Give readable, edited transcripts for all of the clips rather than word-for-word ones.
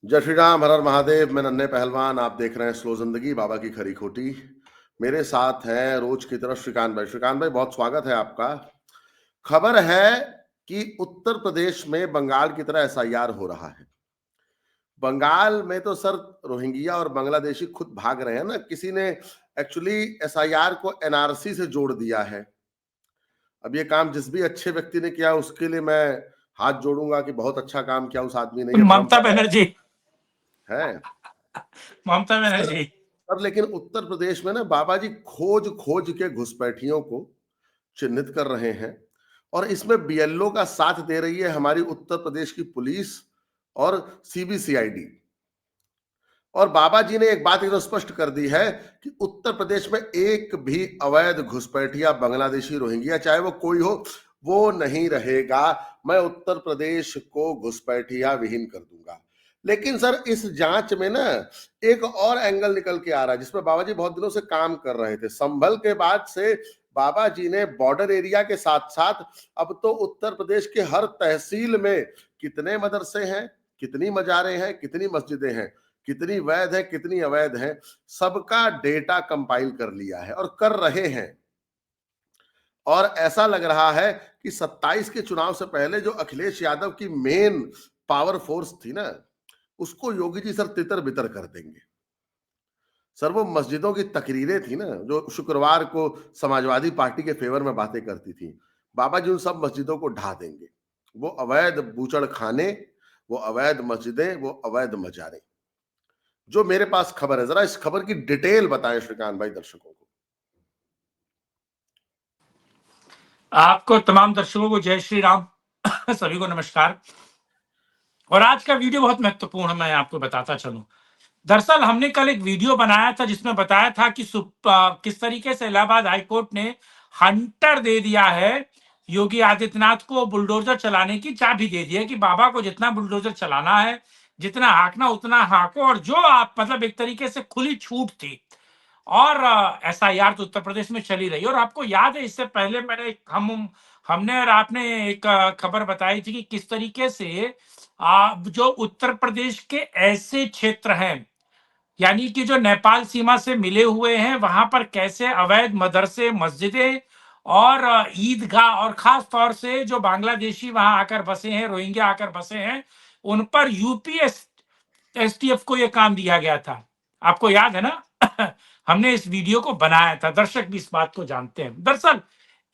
जय श्री राम, हर हर महादेव। मैं नन्हे पहलवान, आप देख रहे हैं स्लो जिंदगी, बाबा की खरी खोटी। मेरे साथ हैं रोज की तरह श्रीकांत भाई। श्रीकांत भाई, बहुत स्वागत है आपका। खबर है कि उत्तर प्रदेश में बंगाल की तरह एसआईआर हो रहा है। बंगाल में तो सर रोहिंग्या और बांग्लादेशी खुद भाग रहे हैं ना। किसी ने एक्चुअली एसआईआर को एनआरसी से जोड़ दिया है। अब ये काम जिस भी अच्छे व्यक्ति ने किया उसके लिए मैं हाथ जोड़ूंगा कि बहुत अच्छा काम किया उस आदमी ने। ये भ्रम ममता बनर्जी है ममता सर। बनर्जी सर लेकिन उत्तर प्रदेश में ना बाबा जी खोज खोज के घुसपैठियों को चिन्हित कर रहे हैं, और इसमें बीएलओ का साथ दे रही है हमारी उत्तर प्रदेश की पुलिस और सीबीसीआईडी। और बाबा जी ने एक बात एकदम स्पष्ट कर दी है कि उत्तर प्रदेश में एक भी अवैध घुसपैठिया बांग्लादेशी रोहिंग्या चाहे वो कोई हो, वो नहीं रहेगा। मैं उत्तर प्रदेश को घुसपैठिया विहीन कर दूंगा। लेकिन सर इस जांच में ना एक और एंगल निकल के आ रहा है जिसमें बाबा जी बहुत दिनों से काम कर रहे थे। संभल के बाद से बाबा जी ने बॉर्डर एरिया के साथ साथ अब तो उत्तर प्रदेश के हर तहसील में कितने मदरसे हैं, कितनी मजारें हैं, कितनी मस्जिदें हैं, कितनी वैध है, कितनी अवैध है, सबका डेटा कंपाइल कर लिया है और कर रहे हैं। और ऐसा लग रहा है कि 27 के चुनाव से पहले जो अखिलेश यादव की मेन पावर फोर्स थी ना, उसको योगी जी सर तितर बितर कर देंगे। सर वो मस्जिदों की तकरीरें थी ना जो शुक्रवार को समाजवादी पार्टी के फेवर में बातें करती थी, बाबा जी उन सब मस्जिदों को ढा देंगे। वो अवैध बूचड़ खाने, वो अवैध मस्जिदें, वो अवैध मजारें। जो मेरे पास खबर है, जरा इस खबर की डिटेल बताएं श्रीकांत भाई दर्शकों को। आपको तमाम दर्शकों को जय श्री राम। सभी को नमस्कार। और आज का वीडियो बहुत महत्वपूर्ण है, मैं आपको बताता चलूं। दरअसल हमने कल एक वीडियो बनाया था जिसमें बताया था कि किस तरीके से इलाहाबाद हाईकोर्ट ने हंटर दे दिया है योगी आदित्यनाथ को, बुलडोजर चलाने की चाबी दे दी है कि बाबा को जितना बुलडोजर चलाना है, जितना हाँकना उतना हाँको। और जो आप मतलब एक तरीके से खुली छूट थी। और एसआईआर तो उत्तर प्रदेश में चली रही। और आपको याद है इससे पहले हमने और आपने एक खबर बताई थी कि किस तरीके से जो उत्तर प्रदेश के ऐसे क्षेत्र हैं, यानी कि जो नेपाल सीमा से मिले हुए हैं, वहां पर कैसे अवैध मदरसे, मस्जिदें और ईदगाह, और खास तौर से जो बांग्लादेशी वहां आकर बसे हैं, रोहिंग्या आकर बसे हैं, उन पर एसटीएफ को यह काम दिया गया था। आपको याद है ना? हमने इस वीडियो को बनाया था, दर्शक भी इस बात को जानते हैं। दरअसल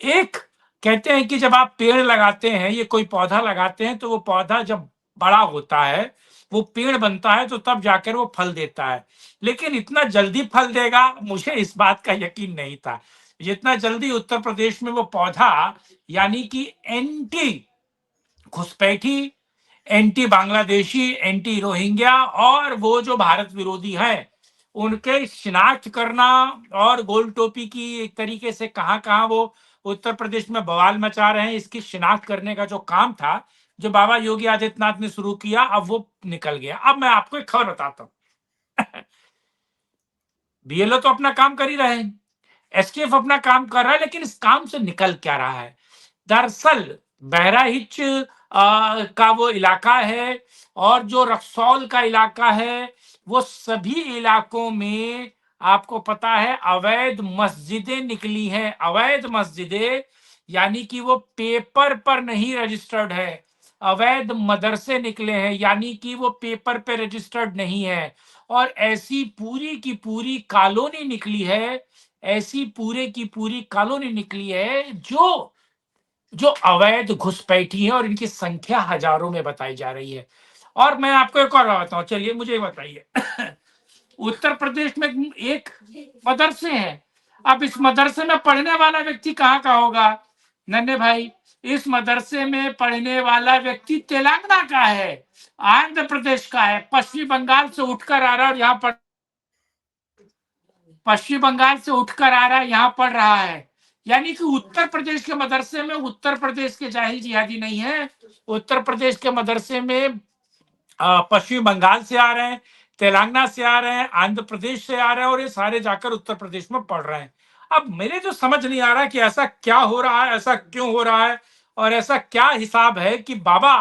एक कहते हैं कि जब आप पेड़ लगाते हैं, ये कोई पौधा लगाते हैं, तो वो पौधा जब बड़ा होता है, वो पेड़ बनता है, तो तब जाकर वो फल देता है। लेकिन इतना जल्दी फल देगा, मुझे इस बात का यकीन नहीं था। जितना जल्दी उत्तर प्रदेश में वो पौधा, यानी कि एंटी घुसपैठी, एंटी बांग्लादेशी, एंटी रोहिंग्या और वो जो भारत विरोधी हैं, उनके शिनाख्त करना, और गोल टोपी की एक तरीके से कहां कहां वो उत्तर प्रदेश में बवाल मचा रहे हैं, इसकी शिनाख्त करने का जो काम था, जो बाबा योगी आदित्यनाथ ने शुरू किया, अब वो निकल गया। अब मैं आपको एक खबर बताता हूं। बीएलओ तो अपना काम कर ही रहे हैं, एसटीएफ अपना काम कर रहा है, लेकिन इस काम से निकल क्या रहा है? दरअसल बहराइच का वो इलाका है, और जो रक्सौल का इलाका है, वो सभी इलाकों में आपको पता है अवैध मस्जिदें निकली हैं। अवैध मस्जिदें यानी कि वो पेपर पर नहीं रजिस्टर्ड है। अवैध मदरसे निकले हैं, यानी कि वो पेपर पे रजिस्टर्ड नहीं है। और ऐसी पूरी की पूरी कॉलोनी निकली है, ऐसी पूरे की पूरी कॉलोनी निकली है जो जो अवैध घुसपैठी है, और इनकी संख्या हजारों में बताई जा रही है। और मैं आपको एक और बताता हूँ, चलिए मुझे ये बताइए। उत्तर प्रदेश में एक मदरसे हैं। अब इस मदरसे में पढ़ने वाला व्यक्ति कहाँ का होगा नन्हे भाई? इस मदरसे में पढ़ने वाला व्यक्ति तेलंगाना का है, आंध्र प्रदेश का है, पश्चिम बंगाल से उठकर आ रहा है, और यहाँ पर पश्चिम बंगाल से उठकर आ रहा है, यहाँ पढ़ रहा है। यानी कि उत्तर प्रदेश के मदरसे में उत्तर प्रदेश के जाहिल जिहादी नहीं है। उत्तर प्रदेश के मदरसे में पश्चिम बंगाल से आ रहे हैं, तेलंगाना से आ रहे हैं, आंध्र प्रदेश से आ रहे हैं, और ये सारे जाकर उत्तर प्रदेश में पढ़ रहे हैं। अब मेरे जो समझ नहीं आ रहा कि ऐसा क्या हो रहा है, ऐसा क्यों हो रहा है, और ऐसा क्या हिसाब है कि बाबा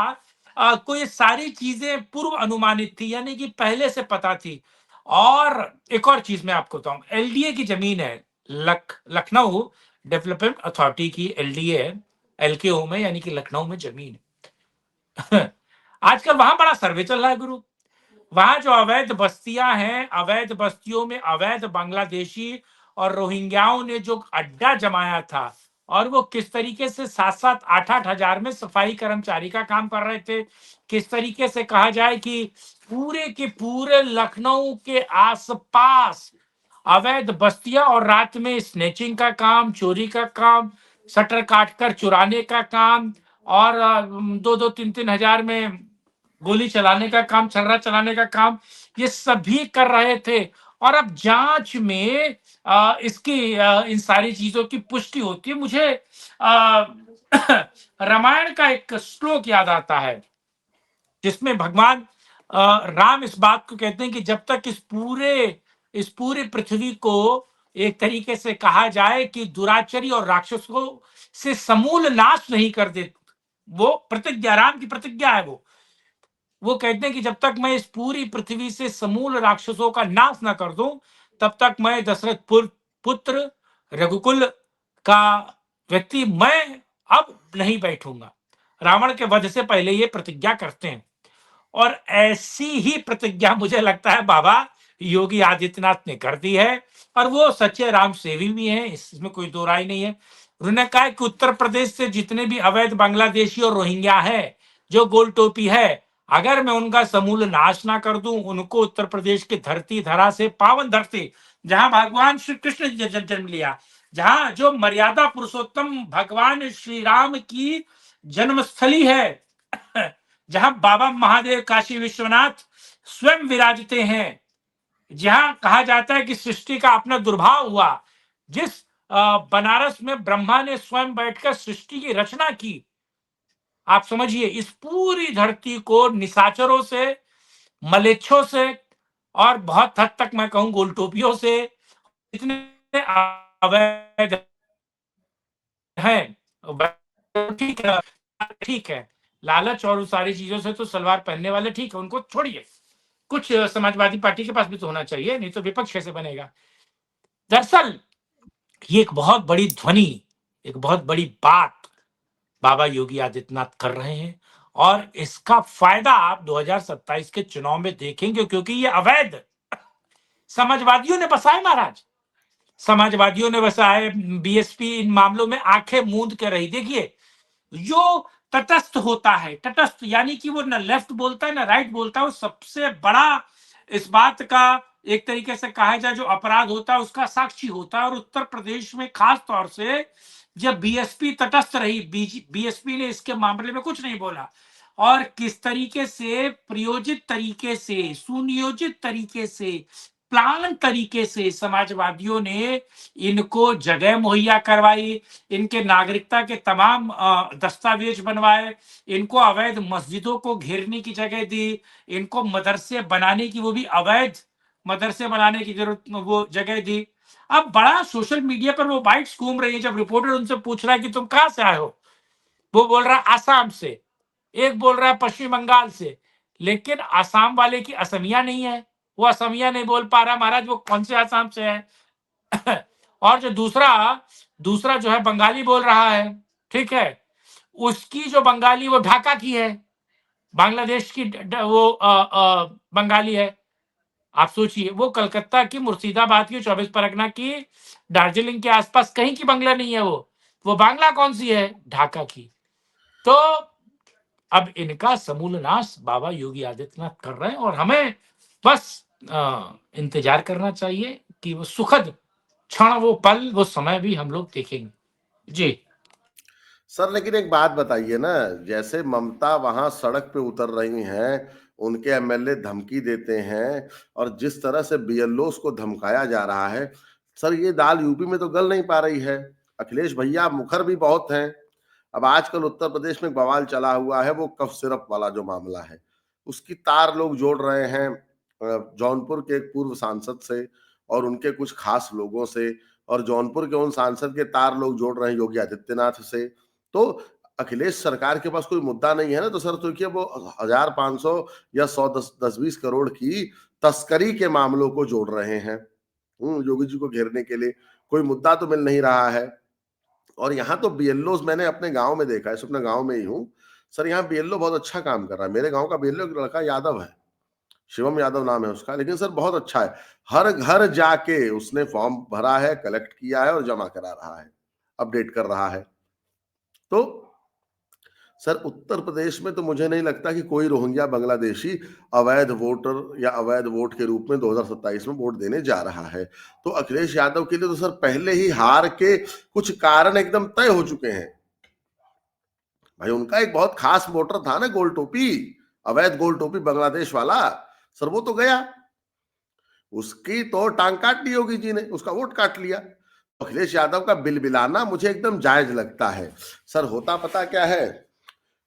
को ये सारी चीजें पूर्व अनुमानित थी, यानी कि पहले से पता थी। और एक और चीज मैं आपको बताऊं, एलडीए की जमीन है, लखनऊ डेवलपमेंट अथॉरिटी की एलडीए है, एलकेओ में, यानी कि लखनऊ में जमीन है। आजकल वहां बड़ा सर्वे चल रहा है गुरु। वहां जो अवैध बस्तियां हैं, अवैध बस्तियों में अवैध बांग्लादेशी और रोहिंग्याओं ने जो अड्डा जमाया था, और वो किस तरीके से 7-7, 8-8 हजार में सफाई कर्मचारी का काम कर रहे थे, किस तरीके से कहा जाए कि पूरे के पूरे लखनऊ के आसपास अवैध बस्तियां, और रात में स्नेचिंग का काम, चोरी का काम, शटर काटकर चुराने का काम, और 2-2, 3-3 हजार में गोली चलाने का काम, छर्रा चलाने का काम, ये सभी कर रहे थे। और अब जांच में इसकी इन सारी चीजों की पुष्टि होती है। मुझे अ, रामायण का एक श्लोक याद आता है, जिसमें भगवान राम इस बात को कहते हैं कि जब तक इस पूरे पृथ्वी को एक तरीके से कहा जाए कि दुराचारी और राक्षसों से समूल नाश नहीं कर दे, वो प्रतिज्ञा, राम की प्रतिज्ञा है, वो कहते हैं कि जब तक मैं इस पूरी पृथ्वी से समूल राक्षसों का नाश ना कर दूं, तब तक मैं दशरथ पुत्र रघुकुल का व्यक्ति मैं अब नहीं बैठूंगा। रावण के वध से पहले ये प्रतिज्ञा करते हैं। और ऐसी ही प्रतिज्ञा मुझे लगता है बाबा योगी आदित्यनाथ ने कर दी है, और वो सच्चे राम सेवी भी हैं, इसमें कोई दो राय नहीं है। उन्होंने कहा कि उत्तर प्रदेश से जितने भी अवैध बांग्लादेशी और रोहिंग्या है, जो गोल टोपी है, अगर मैं उनका समूल नाश ना कर दूं, उनको उत्तर प्रदेश की धरती धरा से, पावन धरती जहां भगवान श्री कृष्ण ने जन्म लिया, जहां जो मर्यादा पुरुषोत्तम भगवान श्री राम की जन्मस्थली है, जहां बाबा महादेव काशी विश्वनाथ स्वयं विराजते हैं, जहां कहा जाता है कि सृष्टि का अपना दुर्भाव हुआ, जिस बनारस में ब्रह्मा ने स्वयं बैठकर सृष्टि की रचना की। आप समझिए, इस पूरी धरती को निशाचरों से, मलेच्छों से, और बहुत हद तक मैं कहूं गोलटोपियों से, इतने अवैध हैं, ठीक है, ठीक है, लालच और उस सारी चीजों से तो सलवार पहनने वाले ठीक है, उनको छोड़िए। कुछ समाजवादी पार्टी के पास भी तो होना चाहिए, नहीं तो विपक्ष कैसे बनेगा। दरअसल ये एक बहुत बड़ी ध्वनि, एक बहुत बड़ी बात बाबा योगी आदित्यनाथ कर रहे हैं, और इसका फायदा आप 2027 के चुनाव में देखेंगे, क्योंकि ये अवैध समाजवादियों ने बसाए महाराज, समाजवादियों ने बसाए। बीएसपी इन मामलों में आंखें मूंद के रही। देखिए, जो तटस्थ होता है, तटस्थ यानी कि वो ना लेफ्ट बोलता है ना राइट बोलता है, वो सबसे बड़ा इस बात का एक तरीके से कहा जाए जो अपराध होता है उसका साक्षी होता है। और उत्तर प्रदेश में खास तौर से जब बीएसपी तटस्थ रही, बीएसपी ने इसके मामले में कुछ नहीं बोला, और किस तरीके से प्रयोजित तरीके से, सुनियोजित तरीके से, प्लान तरीके से समाजवादियों ने इनको जगह मुहैया करवाई, इनके नागरिकता के तमाम दस्तावेज बनवाए, इनको अवैध मस्जिदों को घेरने की जगह दी, इनको मदरसे बनाने की, वो भी अवैध मदरसे बनाने की जरूरत, वो जगह दी। अब बड़ा सोशल मीडिया पर वो बाइट्स घूम रही है, जब रिपोर्टर उनसे पूछ रहा है कि तुम कहां से आए हो, वो बोल रहा है आसाम से, एक बोल रहा है पश्चिम बंगाल से, लेकिन आसाम वाले की असमिया नहीं है, वो असमिया नहीं बोल पा रहा महाराज, वो कौन से आसाम से है। और जो दूसरा दूसरा जो है बंगाली बोल रहा है, ठीक है, उसकी जो बंगाली वो ढाका की है, बांग्लादेश की वो बंगाली है। आप सोचिए, वो कलकत्ता की, मुर्शिदाबाद की, 24 परगना की, दार्जिलिंग के आसपास कहीं की बंगला नहीं है, वो बांग्ला कौन सी है, ढाका की। तो अब इनका समूल नाश बाबा योगी आदित्यनाथ कर रहे हैं, और हमें बस इंतजार करना चाहिए कि वो सुखद क्षण, वो पल, वो समय भी हम लोग देखेंगे। जी। सर लेकिन एक बात बताइए ना, जैसे ममता वहां सड़क पे उतर रही हैं, उनके एमएलए धमकी देते हैं, और जिस तरह से बीएलओस को धमकाया जा रहा है, सर ये दाल यूपी में तो गल नहीं पा रही है। अखिलेश भैया मुखर भी बहुत हैं। अब आजकल उत्तर प्रदेश में बवाल चला हुआ है, वो कफ सिरप वाला जो मामला है, उसकी तार लोग जोड़ रहे हैं जौनपुर के एक पूर्व सांसद से और उनके कुछ खास लोगों से, और जौनपुर के उन सांसद के तार लोग जोड़ रहे हैं योगी आदित्यनाथ से। तो अखिलेश सरकार के पास कोई मुद्दा नहीं है ना, तो सर तो क्या वो 1500 या 100 10-20 करोड़ की तस्करी के मामलों को जोड़ रहे हैं योगी जी को घेरने के लिए। कोई मुद्दा तो मिल नहीं रहा है। और यहाँ तो बीएलओ मैंने अपने गांव में देखा है, अपने गांव में ही हूँ सर, यहाँ बीएलओ बहुत अच्छा काम कर रहा है। मेरे गांव का बीएलओ एक लड़का यादव है, शिवम यादव नाम है उसका, लेकिन सर बहुत अच्छा है। हर घर जाके उसने फॉर्म भरा है, कलेक्ट किया है और जमा करा रहा है, अपडेट कर रहा है। तो सर उत्तर प्रदेश में तो मुझे नहीं लगता कि कोई रोहिंग्या बांग्लादेशी अवैध वोटर या अवैध वोट के रूप में 2027 में वोट देने जा रहा है। तो अखिलेश यादव के लिए तो सर पहले ही हार के कुछ कारण एकदम तय हो चुके हैं। भाई उनका एक बहुत खास वोटर था ना, गोल टोपी, अवैध गोल टोपी बांग्लादेश वाला, सर वो तो गया, उसकी तो टांग काट ली योगी जी ने, उसका वोट काट लिया। अखिलेश यादव का बिलबिलाना मुझे एकदम जायज लगता है। सर होता पता क्या है,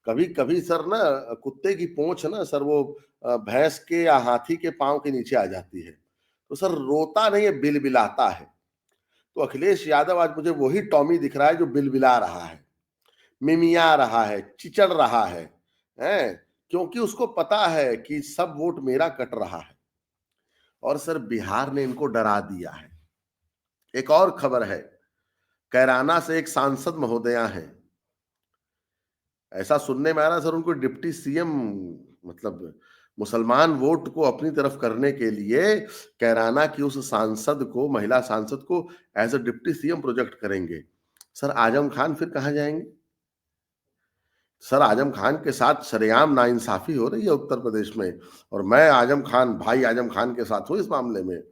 कभी कभी सर ना कुत्ते की पूंछ ना सर वो भैंस के या हाथी के पांव के नीचे आ जाती है, तो सर रोता नहीं है, बिलबिलाता है। तो अखिलेश यादव आज मुझे वही टॉमी दिख रहा है जो बिलबिला रहा है, मिमिया रहा है, चिचड़ रहा है, क्योंकि उसको पता है कि सब वोट मेरा कट रहा है। और सर बिहार ने इनको डरा दिया है। एक और खबर है, कैराना से एक सांसद महोदया हैं, ऐसा सुनने में आ रहा सर उनको डिप्टी सीएम, मतलब मुसलमान वोट को अपनी तरफ करने के लिए कैराना की उस सांसद को, महिला सांसद को as a deputy CM project करेंगे। सर आजम खान फिर कहां जाएंगे? सर आजम खान के साथ सरेआम नाइंसाफी हो रही है उत्तर प्रदेश में, और मैं आजम खान, भाई आजम खान के साथ हूं इस मामले में।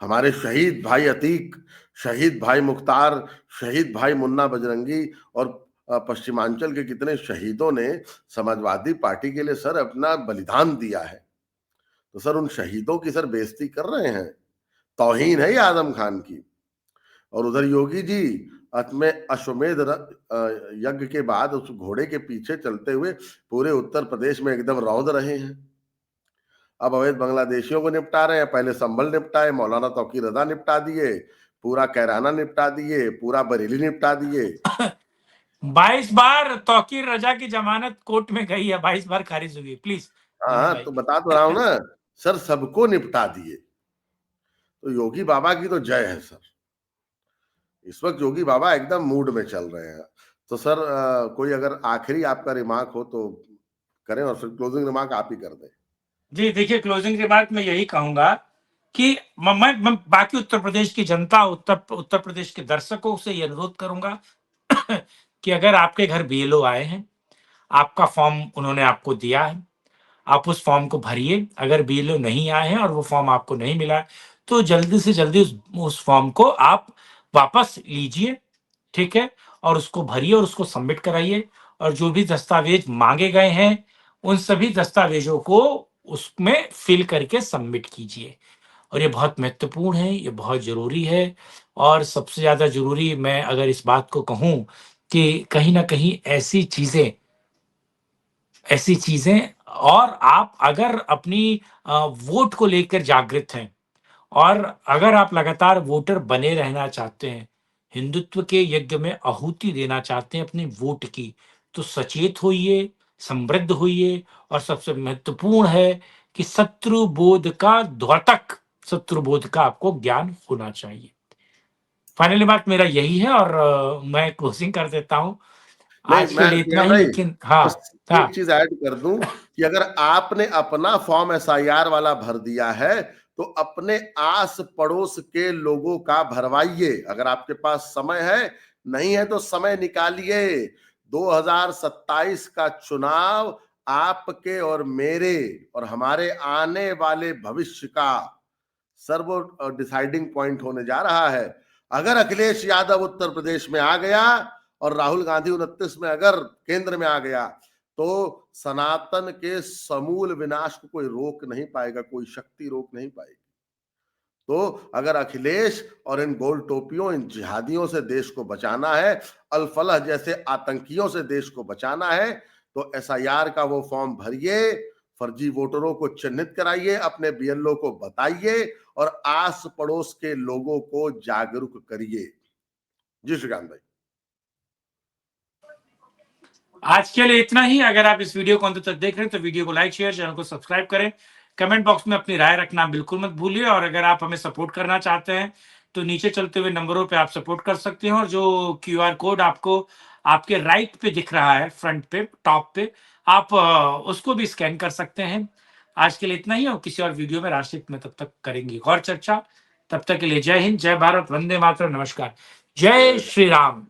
हमारे शहीद भाई अतीक, शहीद भाई मुख्तार, शहीद भाई मुन्ना बजरंगी और पश्चिमांचल के कितने शहीदों ने समाजवादी पार्टी के लिए सर अपना बलिदान दिया है। तो सर उन शहीदों की सर बेइज्जती कर रहे हैं, तौहीन है ये आजम खान की। और उधर योगी जी में अश्वमेध यज्ञ के बाद उस घोड़े के पीछे चलते हुए पूरे उत्तर प्रदेश में एकदम रौंद रहे हैं। अब अवैध बांग्लादेशियों को निपटा रहे हैं, पहले संभल निपटाए, मौलाना तौकीर रजा निपटा दिए, पूरा कैराना निपटा दिए, पूरा बरेली निपटा दिए। 22 बार तौकीर रजा की जमानत कोर्ट में गई है, 22 बार खारिज हुई। प्लीज हाँ भाई। तो बता तो रहा हूं ना सर, सबको निपटा दिए। तो योगी बाबा की तो जय है सर, इस वक्त योगी बाबा एकदम मूड में चल रहे हैं। तो सर कोई अगर आखिरी आपका रिमार्क हो तो करें, और फिर क्लोजिंग रिमार्क आप ही कर दें। जी देखिए, क्लोजिंग रिमार्क में यही कहूंगा कि मैं बाकी उत्तर प्रदेश की जनता, उत्तर प्रदेश के दर्शकों से ये अनुरोध करूंगा कि अगर आपके घर बीएलओ आए हैं, आपका फॉर्म उन्होंने आपको दिया है, आप उस फॉर्म को भरिए। अगर बीएलओ नहीं आए हैं और वो फॉर्म आपको नहीं मिला, तो जल्दी से जल्दी उस फॉर्म को आप वापस लीजिए, ठीक है, और उसको भरिए और उसको सबमिट कराइए। और जो भी दस्तावेज मांगे गए हैं, उन सभी दस्तावेजों को उसमें फिल करके सबमिट कीजिए। और ये बहुत महत्वपूर्ण है, ये बहुत जरूरी है। और सबसे ज्यादा जरूरी मैं अगर इस बात को कहूं कि कहीं ना कहीं ऐसी चीजें, और आप अगर अपनी वोट को लेकर जागृत हैं, और अगर आप लगातार वोटर बने रहना चाहते हैं, हिंदुत्व के यज्ञ में आहुति देना चाहते हैं अपने वोट की, तो सचेत होइए, समृद्ध होइए। और सबसे महत्वपूर्ण है कि शत्रु बोध का आपको ज्ञान होना चाहिए। फाइनली बात मेरा यही है, और मैं क्लोजिंग कर देता हूं। नहीं आज के मैं लिए इतना जीवन ही, भाई लेकिन हाँ। बस हाँ। एक चीज ऐड कर दूं कि अगर आपने अपना फॉर्म एसआईआर वाला भर दिया है तो अपने आस पड़ोस के लोगों का भरवाइए, अगर आपके पास समय है। नहीं है तो समय निकालिए। 2027 का चुनाव आपके और मेरे और हमारे आने वाले भविष्य का सर्व डिसाइडिंग पॉइंट होने जा रहा है। अगर अखिलेश यादव उत्तर प्रदेश में आ गया और राहुल गांधी 29 में अगर केंद्र में आ गया, तो सनातन के समूल विनाश को कोई रोक नहीं पाएगा, कोई शक्ति रोक नहीं पाएगी। तो अगर अखिलेश और इन गोल टोपियों, इन जिहादियों से देश को बचाना है, अल-फलाह जैसे आतंकियों से देश को बचाना है, तो एसआईआर का वो फॉर्म भरिए, फर्जी वोटरों को चिन्हित कराइए, अपने बीएलओ को बताइए और आस पड़ोस के लोगों को जागरूक करिए। जी श्रीकांत भाई। आज के लिए इतना ही। अगर आप इस वीडियो को अंत तक देख रहे हैं तो वीडियो को लाइक शेयर, चैनल को सब्सक्राइब करें, कमेंट बॉक्स में अपनी राय रखना बिल्कुल मत भूलिए। और अगर आप हमें सपोर्ट करना चाहते हैं तो नीचे चलते हुए नंबरों पे आप सपोर्ट कर सकते हैं, और जो क्यूआर कोड आपको आपके राइट पे दिख रहा है, फ्रंट पे टॉप पे, आप उसको भी स्कैन कर सकते हैं। आज के लिए इतना ही, और किसी और वीडियो में राष्ट्रहित में तब तक करेंगे और चर्चा। तब तक के लिए जय हिंद, जय भारत, वंदे मातरम, नमस्कार, जय श्री राम।